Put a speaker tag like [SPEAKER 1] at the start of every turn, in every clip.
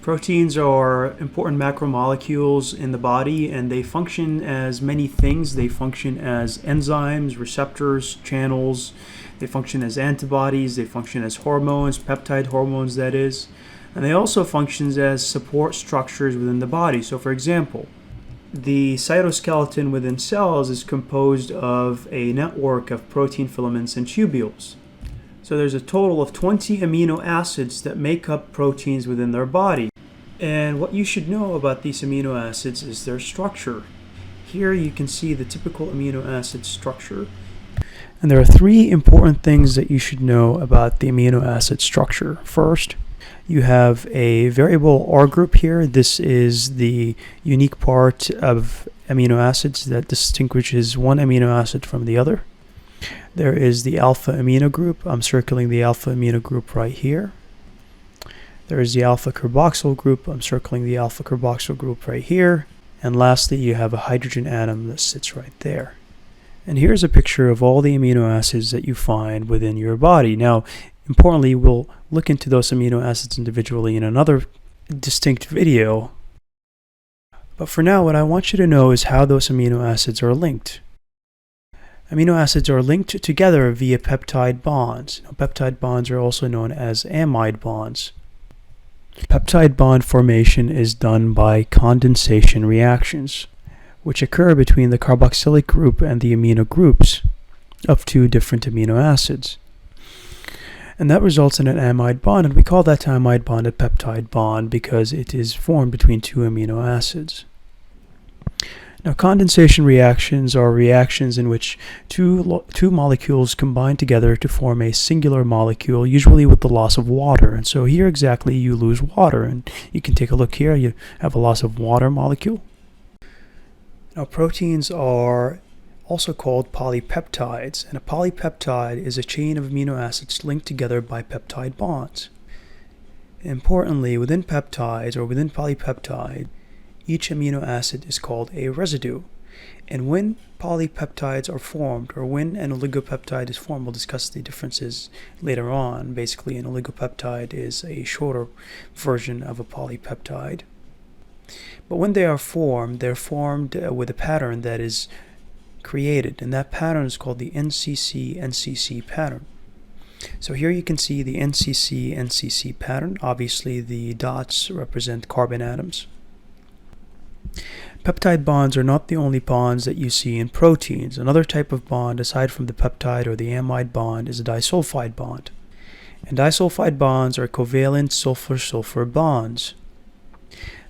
[SPEAKER 1] Proteins are important macromolecules in the body, and they function as many things. They function as enzymes, receptors, channels. They function as antibodies. They function as hormones, peptide hormones, that is. And they also function as support structures within the body. So, for example, the cytoskeleton within cells is composed of a network of protein filaments and tubules. So there's a total of 20 amino acids that make up proteins within their body. And what you should know about these amino acids is their structure. Here you can see the typical amino acid structure. And there are three important things that you should know about the amino acid structure. First, you have a variable R group here. This is the unique part of amino acids that distinguishes one amino acid from the other. There is the alpha amino group. I'm circling the alpha amino group right here. There is the alpha carboxyl group. I'm circling the alpha carboxyl group right here. And lastly, you have a hydrogen atom that sits right there. And here's a picture of all the amino acids that you find within your body. Now, importantly, we'll look into those amino acids individually in another distinct video. But for now, what I want you to know is how those amino acids are linked. Amino acids are linked together via peptide bonds. Now, peptide bonds are also known as amide bonds. Peptide bond formation is done by condensation reactions, which occur between the carboxylic group and the amino groups of two different amino acids. And that results in an amide bond, and we call that amide bond a peptide bond because it is formed between two amino acids. Now, condensation reactions are reactions in which two molecules combine together to form a singular molecule, usually with the loss of water. And so here exactly you lose water, and you can take a look here. You have a loss of water molecule. Now, proteins are also called polypeptides, and a polypeptide is a chain of amino acids linked together by peptide bonds. Importantly, within peptides or within polypeptide, each amino acid is called a residue. And when polypeptides are formed, or when an oligopeptide is formed, we'll discuss the differences later on. Basically, an oligopeptide is a shorter version of a polypeptide. But when they are formed, they're formed with a pattern that is created, and that pattern is called the NCC-NCC pattern. So here you can see the NCC-NCC pattern. Obviously, the dots represent carbon atoms. Peptide bonds are not the only bonds that you see in proteins. Another type of bond, aside from the peptide or the amide bond, is a disulfide bond. And disulfide bonds are covalent sulfur-sulfur bonds.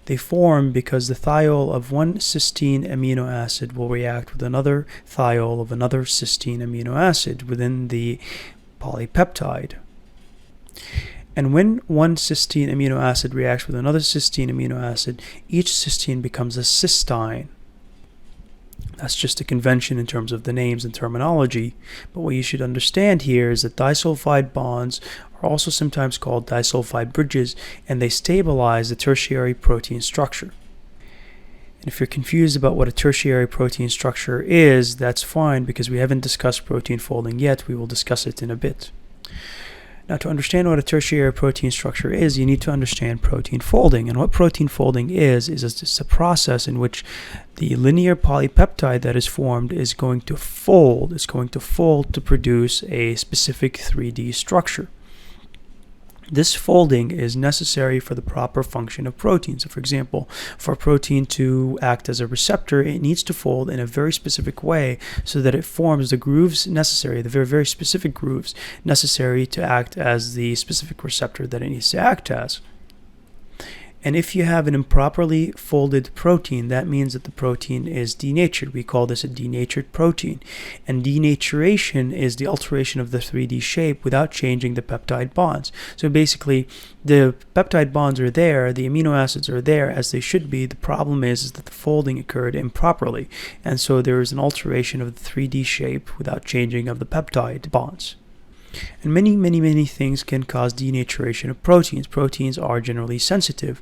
[SPEAKER 1] They form because the thiol of one cysteine amino acid will react with another thiol of another cysteine amino acid within the polypeptide. And when one cysteine amino acid reacts with another cysteine amino acid, each cysteine becomes a cysteine. That's just a convention in terms of the names and terminology. But what you should understand here is that disulfide bonds are also sometimes called disulfide bridges, and they stabilize the tertiary protein structure. And if you're confused about what a tertiary protein structure is, that's fine, because we haven't discussed protein folding yet. We will discuss it in a bit. Now, to understand what a tertiary protein structure is, you need to understand protein folding. And what protein folding is it's a process in which the linear polypeptide that is formed is going to fold. It's going to fold to produce a specific 3D structure. This folding is necessary for the proper function of protein. So, for example, for a protein to act as a receptor, it needs to fold in a very specific way so that it forms the grooves necessary, the very, very specific grooves necessary to act as the specific receptor that it needs to act as. And if you have an improperly folded protein, that means that the protein is denatured. We call this a denatured protein. And denaturation is the alteration of the 3D shape without changing the peptide bonds. So basically, the peptide bonds are there, the amino acids are there as they should be. The problem is that the folding occurred improperly. And so there is an alteration of the 3D shape without changing of the peptide bonds. And many things can cause denaturation of proteins. Proteins are generally sensitive.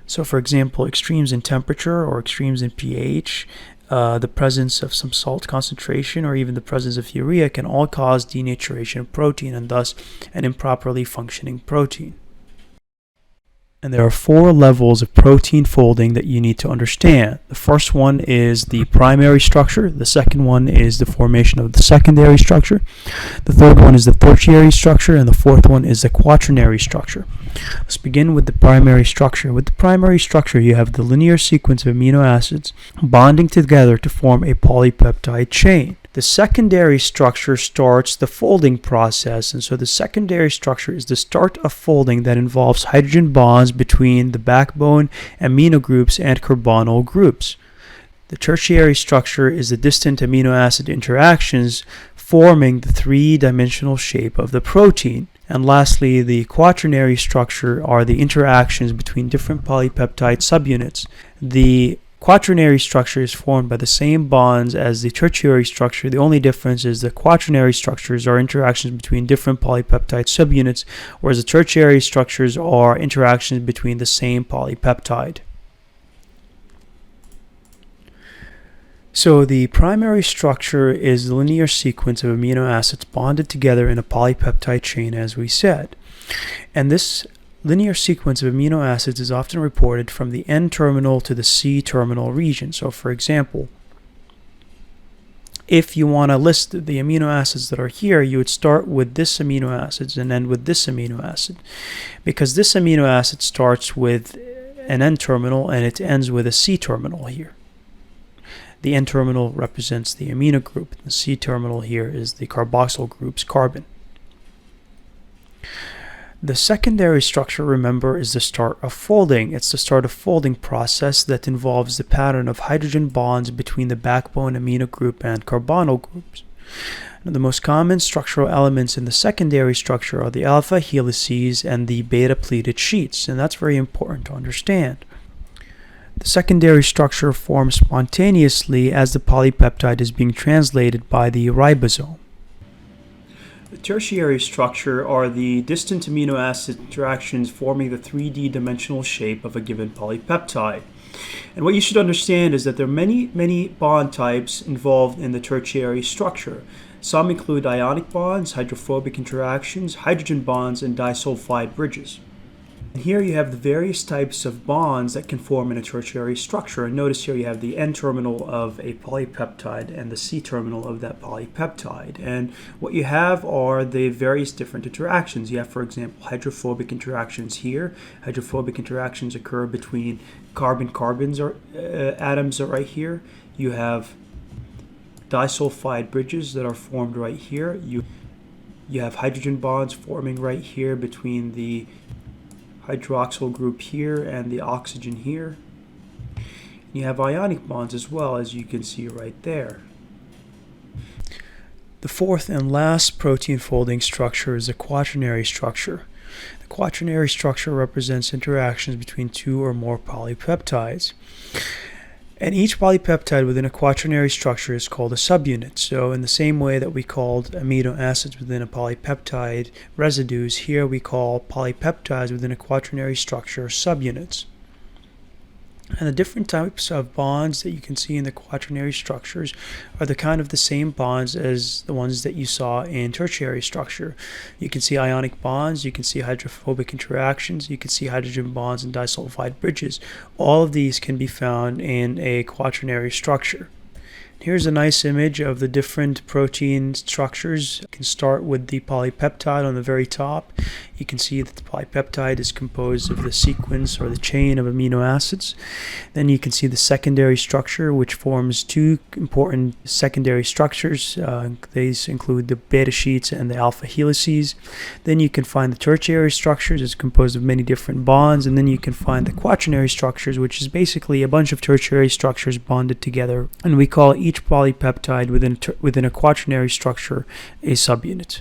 [SPEAKER 1] So, for example, extremes in temperature or extremes in pH, the presence of some salt concentration, or even the presence of urea can all cause denaturation of protein, and thus an improperly functioning protein. And there are 4 levels of protein folding that you need to understand. The first one is the primary structure. The second one is the formation of the secondary structure. The third one is the tertiary structure. And the fourth one is the quaternary structure. Let's begin with the primary structure. With the primary structure, you have the linear sequence of amino acids bonding together to form a polypeptide chain. The secondary structure starts the folding process, and so the secondary structure is the start of folding that involves hydrogen bonds between the backbone amino groups and carbonyl groups. The tertiary structure is the distant amino acid interactions forming the 3-dimensional shape of the protein. And lastly, the quaternary structure are the interactions between different polypeptide subunits. The quaternary structure is formed by the same bonds as the tertiary structure. The only difference is the quaternary structures are interactions between different polypeptide subunits, whereas the tertiary structures are interactions between the same polypeptide. So the primary structure is the linear sequence of amino acids bonded together in a polypeptide chain, as we said. And this linear sequence of amino acids is often reported from the N-terminal to the C-terminal region. So for example, if you want to list the amino acids that are here, you would start with this amino acid and end with this amino acid, because this amino acid starts with an N-terminal and it ends with a C-terminal here. The N-terminal represents the amino group. The C-terminal here is the carboxyl group's carbon. The secondary structure, remember, is the start of folding. It's the start of folding process that involves the pattern of hydrogen bonds between the backbone amino group and carbonyl groups. Now, the most common structural elements in the secondary structure are the alpha helices and the beta pleated sheets, and that's very important to understand. The secondary structure forms spontaneously as the polypeptide is being translated by the ribosome. The tertiary structure are the distant amino acid interactions forming the 3D-dimensional shape of a given polypeptide. And what you should understand is that there are many bond types involved in the tertiary structure. Some include ionic bonds, hydrophobic interactions, hydrogen bonds, and disulfide bridges. And here you have the various types of bonds that can form in a tertiary structure. And notice here you have the N-terminal of a polypeptide and the C-terminal of that polypeptide. And what you have are the various different interactions. You have, for example, hydrophobic interactions here. Hydrophobic interactions occur between carbon-carbons or atoms are right here. You have disulfide bridges that are formed right here. You have hydrogen bonds forming right here between the hydroxyl group here and the oxygen here. You have ionic bonds as well, as you can see right there. The fourth and last protein folding structure is the quaternary structure. The quaternary structure represents interactions between 2 or more polypeptides. And each polypeptide within a quaternary structure is called a subunit. So in the same way that we called amino acids within a polypeptide residues, here we call polypeptides within a quaternary structure subunits. And the different types of bonds that you can see in the quaternary structures are the kind of the same bonds as the ones that you saw in tertiary structure. You can see ionic bonds, you can see hydrophobic interactions, you can see hydrogen bonds and disulfide bridges. All of these can be found in a quaternary structure. Here's a nice image of the different protein structures. You can start with the polypeptide on the very top. You can see that the polypeptide is composed of the sequence or the chain of amino acids. Then you can see the secondary structure, which forms 2 important secondary structures. These include the beta sheets and the alpha helices. Then you can find the tertiary structures. It's composed of many different bonds. And then you can find the quaternary structures, which is basically a bunch of tertiary structures bonded together. And we call each polypeptide within a quaternary structure a subunit.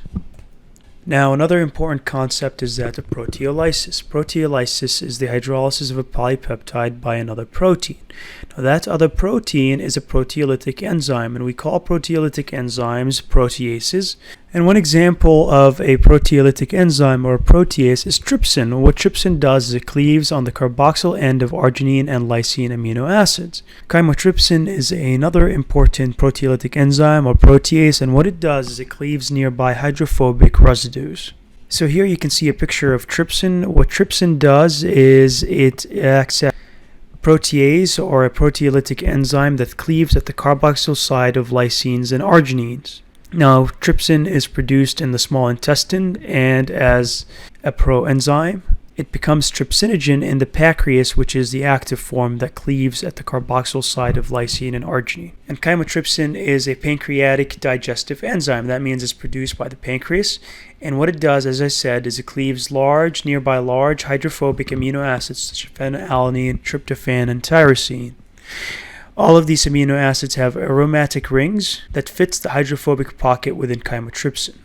[SPEAKER 1] Now, another important concept is that of proteolysis. Proteolysis is the hydrolysis of a polypeptide by another protein. Now, that other protein is a proteolytic enzyme, and we call proteolytic enzymes proteases. And one example of a proteolytic enzyme or a protease is trypsin. What trypsin does is it cleaves on the carboxyl end of arginine and lysine amino acids. Chymotrypsin is another important proteolytic enzyme or protease, and what it does is it cleaves nearby hydrophobic residues. So here you can see a picture of trypsin. What trypsin does is it acts as protease, or a proteolytic enzyme that cleaves at the carboxyl side of lysines and arginines. Now, trypsin is produced in the small intestine, and as a proenzyme, it becomes trypsinogen in the pancreas, which is the active form that cleaves at the carboxyl side of lysine and arginine. And chymotrypsin is a pancreatic digestive enzyme. That means it's produced by the pancreas. And what it does, as I said, is it cleaves nearby large hydrophobic amino acids such as phenylalanine, tryptophan, and tyrosine. All of these amino acids have aromatic rings that fits the hydrophobic pocket within chymotrypsin.